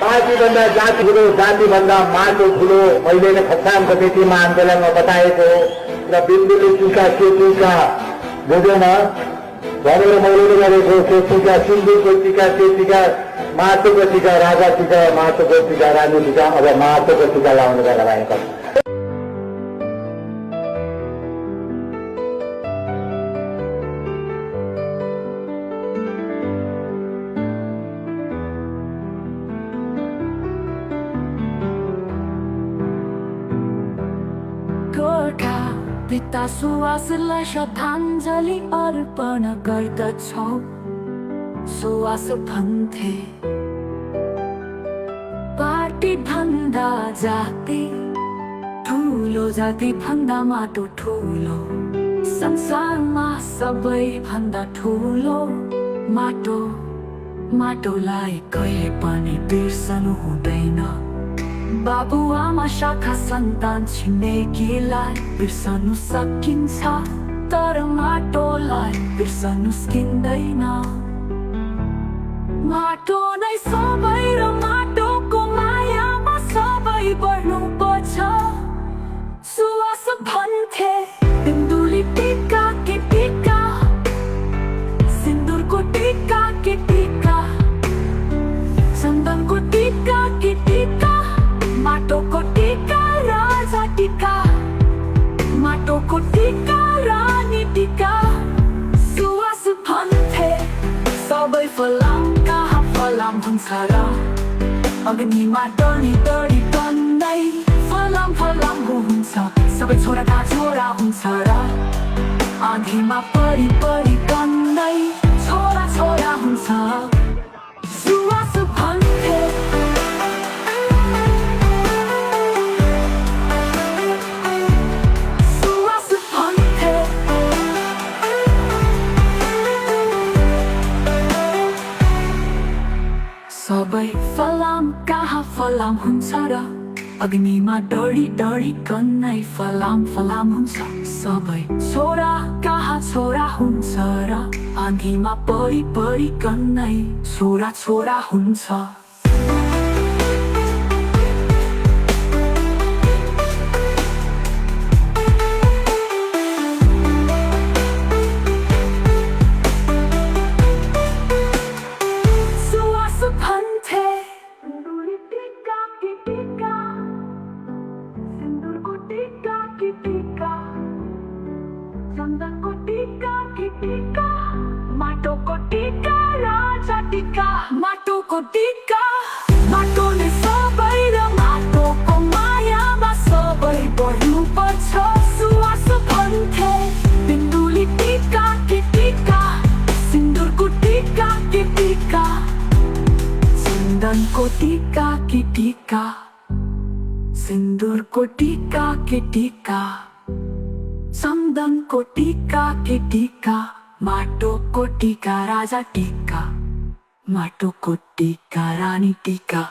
पार्टीभन्दा जाति ठुलो, जातिभन्दा माटो ठुलो। मैले नै खसानको बेटीमा आन्दोलनमा बताएको र बिन्दुले टीका के टीका बुझेन भनेर मैले गरेको त्यो टीका, सिन्दुरको टीका के टीका, माटोको टीका राजा टीका, माटोको टीका रानी टीका, अब माटोको टीका लाउनु गएर भएको। गोर्खा पिता सुवासलाई श्रद्धाञ्जली अर्पण गर्दछौ। सुवास भन्थे पार्टी भन्दा जाति ठुलो, जाति भन्दा माटो ठुलो। संसारमा सबै भन्दा ठुलो माटो। माटोलाई कहिले पनि बिर्सनु हुँदैन। बाबुआमा शाखा सन्तान छिमेकीलाई बिर्सनु सकिन्छ, तर माटोलाई बिर्सनु सकिँदैन। माटो नै सबै र माटोको मायामा सबै बढ्नुपर्छ। सुवास भन्थे बिन्दुली टीका के टीका, सिन्दुरको टीका के टीका, चन्दनको टीका के टीका, माटोको टीका राजा टीका, माटोको टीका रानी टीका। सुवास भन्थे सबै फलाम कहाँ फलाम हुन्छ र, अग्निमा डढी डढी कन्दै फलाम फलाम हुन्छ। सबै छोराका छोरा हुन्छ र, आँधीमा परी परी कन्दै छोरा छोरा हुन्छ। सुवास भन्थे सबै फलाम कहाँ फलाम हुन्छ र, अग्निमा डढी डढी कन्नै फलाम फलाम हुन्छ। सबै छोरा कहाँ छोरा हुन्छ र, आँधीमा परी परी कन्नै छोरा छोरा हुन्छ। चन्दनको टीका के टीका, माटोको टीका राजा टीका, माटोको टीका। माटोले सबै र माटोको मायामा सबै बढ्नुपर्छ। सुवास भन्थे बिन्दुली टीका के टीका, सिन्दुरको टीका के टीका, चन्दनको टीका के टीका, सिन्दुरको टीका के टीका, चन्दनको टीका के टीका, माटोको टीका राजा टीका, माटोको टीका रानी टीका।